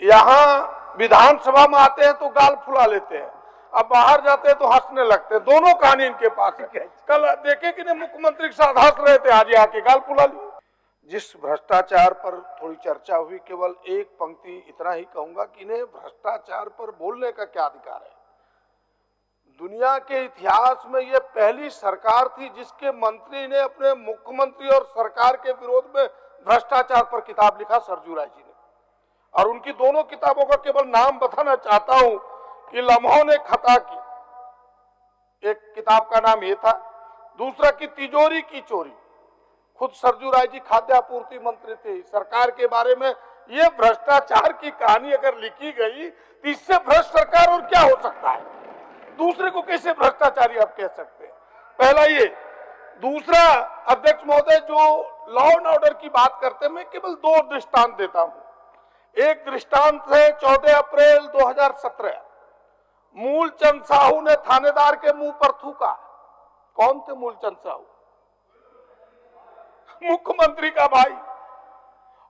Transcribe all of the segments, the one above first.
यहाँ विधानसभा में आते हैं तो गाल फुला लेते हैं, अब बाहर जाते हैं तो हंसने लगते हैं। दोनों कहानी इनके पास है। कल देखे कि नहीं, मुख्यमंत्री के साथ हंस रहे थे, आज आके गाल फुला लिए। जिस भ्रष्टाचार पर थोड़ी चर्चा हुई, केवल एक पंक्ति इतना ही कहूंगा कि इन्हें भ्रष्टाचार पर बोलने का क्या अधिकार है। दुनिया के इतिहास में यह पहली सरकार थी जिसके मंत्री ने अपने मुख्यमंत्री और सरकार के विरोध में भ्रष्टाचार पर किताब लिखा, सरजू राय जी ने। और उनकी दोनों किताबों का केवल नाम बताना चाहता हूं कि लम्हों ने खता की, एक किताब का नाम ये था, दूसरा की तिजोरी की चोरी। खुद सरजू राय जी खाद्य आपूर्ति मंत्री थे। सरकार के बारे में ये भ्रष्टाचार की कहानी अगर लिखी गई तो इससे भ्रष्ट सरकार और क्या हो सकता है। दूसरे को कैसे भ्रष्टाचारी आप कह सकते हैं, पहला ये। दूसरा, अध्यक्ष महोदय, जो लॉ एंड ऑर्डर की बात करते हैं, मैं केवल दो दृष्टांत देता हूं। एक दृष्टांत है 14 अप्रैल 2017, मूलचंद साहू ने थानेदार के मुंह पर थूका। कौन थे मूलचंद साहू? मुख्यमंत्री का भाई।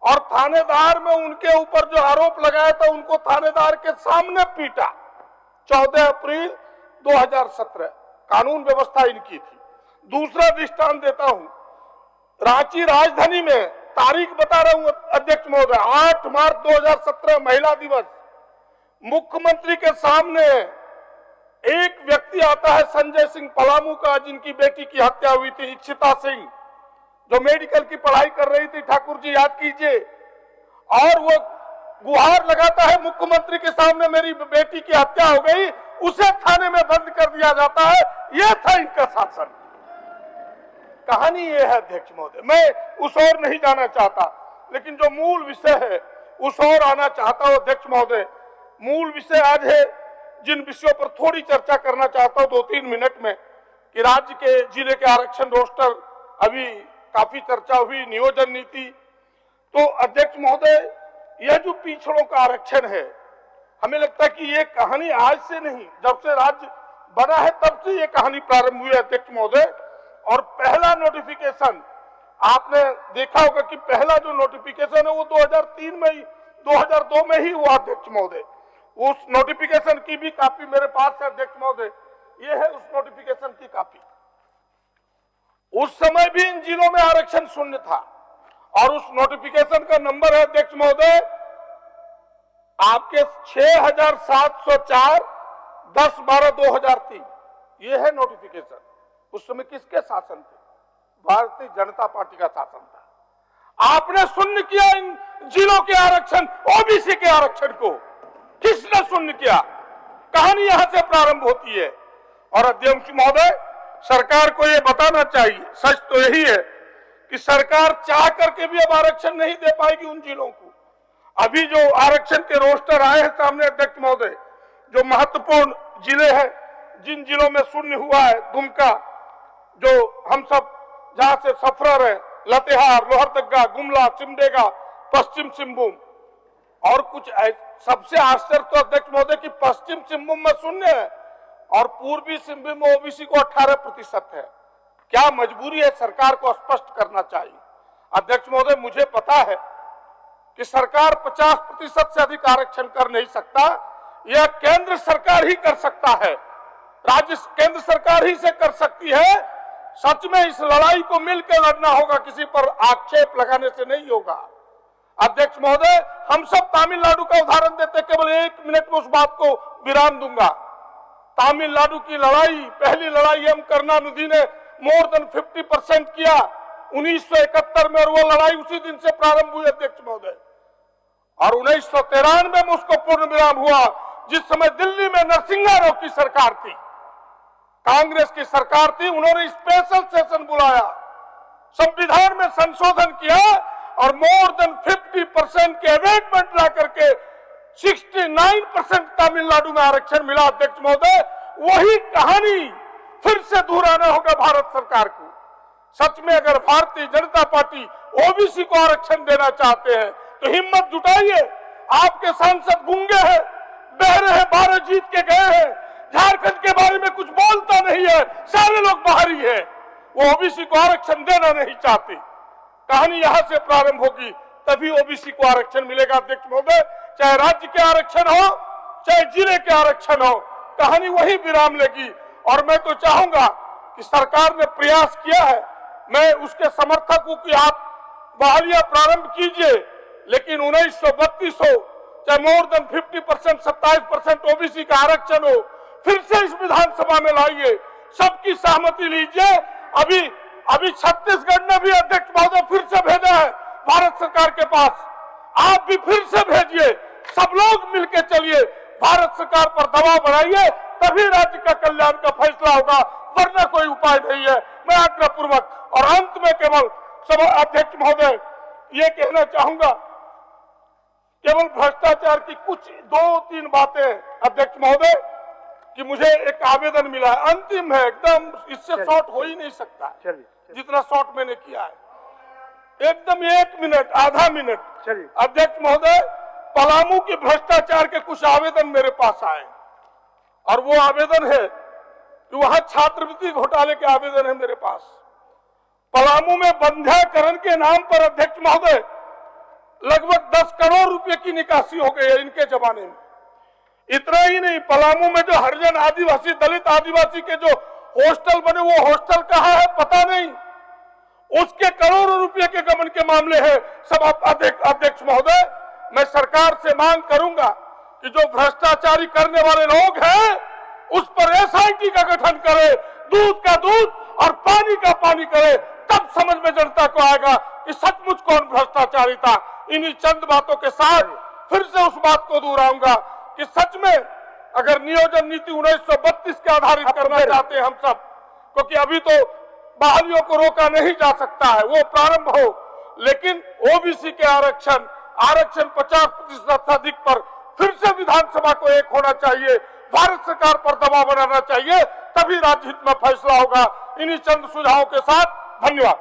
और थानेदार में उनके ऊपर जो आरोप लगाया था उनको थानेदार के सामने पीटा। 14 अप्रैल 2017 कानून व्यवस्था इनकी थी। दूसरा दृष्टांत देता हूं, रांची राजधानी में, तारीख बता रहा हूं अध्यक्ष महोदय, 8 मार्च 2017 महिला दिवस, मुख्यमंत्री के सामने एक व्यक्ति आता है, संजय सिंह पलामू का, जिनकी बेटी की हत्या हुई थी, इक्षिता सिंह, जो मेडिकल की पढ़ाई कर रही थी, ठाकुर जी याद कीजिए। और वो गुहार लगाता है मुख्यमंत्री के सामने, मेरी बेटी की हत्या हो गई, उसे थाने में बंद कर दिया जाता है। यह था इनका शासन। कहानी ये है अध्यक्ष महोदय। मैं उस ओर नहीं जाना चाहता, लेकिन जो मूल विषय है उस ओर आना चाहता हूं अध्यक्ष महोदय। मूल विषय आज है, जिन विषयों पर थोड़ी चर्चा करना चाहता हूं 2-3 मिनट में, कि राज्य के जिले के आरक्षण रोस्टर, अभी काफी चर्चा हुई, नियोजन नीति। तो अध्यक्ष महोदय, यह जो पिछड़ों का आरक्षण है, हमें लगता है कि ये कहानी आज से नहीं, जब से राज्य बना है तब से ये कहानी प्रारंभ हुई है अध्यक्ष महोदय। और पहला नोटिफिकेशन आपने देखा होगा कि पहला जो नोटिफिकेशन है वो 2003 में ही, 2002 में ही हुआ अध्यक्ष महोदय। उस नोटिफिकेशन की भी कॉपी मेरे पास है अध्यक्ष महोदय, ये है उस नोटिफिकेशन की कॉपी। उस समय भी इन जिलों में आरक्षण शून्य था, और उस नोटिफिकेशन का नंबर है अध्यक्ष महोदय आपके 6704 10/12/2003। ये है नोटिफिकेशन। उस समय किसके शासन थे? भारतीय जनता पार्टी का शासन था। आपने शून्य किया इन जिलों के आरक्षण, ओबीसी के आरक्षण को। किसने शून्य किया? कहानी यहां से प्रारंभ होती है। और अध्यक्ष महोदय, सरकार को यह बताना चाहिए, सच तो यही है कि सरकार चाह करके भी अब आरक्षण नहीं दे पाएगी उन जिलों को। अभी जो आरक्षण के रोस्टर आए हैं सामने अध्यक्ष महोदय, जो महत्वपूर्ण जिले हैं, जिन जिलों में शून्य हुआ है, दुमका, जो हम सब जहां से सफरर है, लातेहार, लोहरदगा, गुमला, सिमडेगा, पश्चिम सिंहभूम, और कुछ सबसे आश्चर्य तो अध्यक्ष महोदय कि पश्चिम सिंहभूम में शून्य है और पूर्वी सिंहभूम में ओबीसी को 18% है। क्या मजबूरी है? सरकार को स्पष्ट करना चाहिए। अध्यक्ष महोदय, मुझे पता है कि सरकार 50% से अधिक आरक्षण कर नहीं सकता, यह केंद्र सरकार ही कर सकता है, राज्य केंद्र सरकार ही से कर सकती है। सच में इस लड़ाई को मिलकर लड़ना होगा, किसी पर आक्षेप लगाने से नहीं होगा। अध्यक्ष महोदय, हम सब तमिलनाडु का उदाहरण देते, केवल 1 मिनट में उस बात को विराम दूंगा। तमिलनाडु की लड़ाई, पहली लड़ाई एम करुणानिधि ने मोर देन 50% किया 1971 में, और वो लड़ाई उसी दिन से प्रारंभ हुई अध्यक्ष महोदय। और 1993 में उसको पूर्ण विराम हुआ, जिस समय दिल्ली में नरसिंहा राव की सरकार थी, कांग्रेस की सरकार थी। उन्होंने स्पेशल सेशन बुलाया, संविधान में संशोधन किया और मोर देन 50% के अमेंडमेंट ला करके 69% तमिलनाडु में आरक्षण मिला अध्यक्ष महोदय। वही कहानी फिर से दोहराना होगा भारत सरकार को। सच में अगर भारतीय जनता पार्टी ओबीसी को आरक्षण देना चाहते हैं तो हिम्मत जुटाइए। आपके सांसद गूंगे हैं, बहरे हैं, 12 जीत के गए हैं, झारखंड के बारे में कुछ बोलता नहीं है, सारे लोग बाहरी है, वो ओबीसी को आरक्षण देना नहीं चाहते। कहानी यहां से प्रारंभ होगी, तभी ओबीसी को आरक्षण मिलेगा अध्यक्ष महोदय। चाहे राज्य के आरक्षण हो, चाहे जिले के आरक्षण हो, कहानी वही विराम लेगी। और मैं तो चाहूंगा कि सरकार ने प्रयास किया है, मैं उसके समर्थक हूं कि आप बहालियां प्रारंभ कीजिए, लेकिन 1932 हो, चाहे मोर देन 50%, 27% ओबीसी का आरक्षण हो, फिर से इस विधानसभा में लाइए, सबकी सहमति लीजिए। अभी छत्तीसगढ़ ने भी अध्यक्ष महोदय फिर से भेजा है भारत सरकार के पास, आप भी फिर से भेजिए, सब लोग मिलकर चलिए, भारत सरकार पर दबाव बनाइए, तभी राज्य का कल्याण का फैसला होगा, वरना कोई उपाय नहीं है। मैं आग्रहपूर्वक और अंत में केवल सभा अध्यक्ष महोदय ये कहना चाहूंगा, केवल भ्रष्टाचार की कुछ 2-3 बातें अध्यक्ष महोदय, कि मुझे एक आवेदन मिला है, अंतिम है एकदम, इससे शॉर्ट हो ही नहीं सकता जितना शॉर्ट मैंने किया है, एकदम 1 मिनट, आधा मिनट। अध्यक्ष महोदय, पलामू के भ्रष्टाचार के कुछ आवेदन मेरे पास आए, और वो आवेदन है कि वहां छात्रवृत्ति घोटाले के आवेदन है मेरे पास। पलामू में बंध्याकरण के नाम पर अध्यक्ष महोदय लगभग 10 करोड़ रुपए की निकासी हो गई है इनके जमाने में। इतना ही नहीं, पलामू में जो हरिजन आदिवासी, दलित आदिवासी के जो हॉस्टल बने, वो हॉस्टल कहाँ है पता नहीं, उसके करोड़ों रुपए के गबन के मामले हैं। सब अध्यक्ष महोदय, मैं सरकार से मांग करूंगा कि जो भ्रष्टाचारी करने वाले लोग हैं उस पर एसआईटी का गठन करे, दूध का दूध और पानी का पानी करे, तब समझ में जनता को आएगा कि सचमुच कौन भ्रष्टाचारी था। इन्हीं चंद बातों के साथ फिर से उस बात को दोहराऊंगा कि सच में अगर नियोजन नीति 1932 के आधारित करना चाहते हैं हम सब, क्योंकि अभी तो बहालियों को रोका नहीं जा सकता है, वो प्रारंभ हो, लेकिन ओबीसी के आरक्षण 50% से अधिक पर फिर से विधानसभा को एक होना चाहिए, भारत सरकार पर दबाव बनाना चाहिए, तभी राज्य हित में फैसला होगा। इन्हीं चंद सुझावों के साथ धन्यवाद।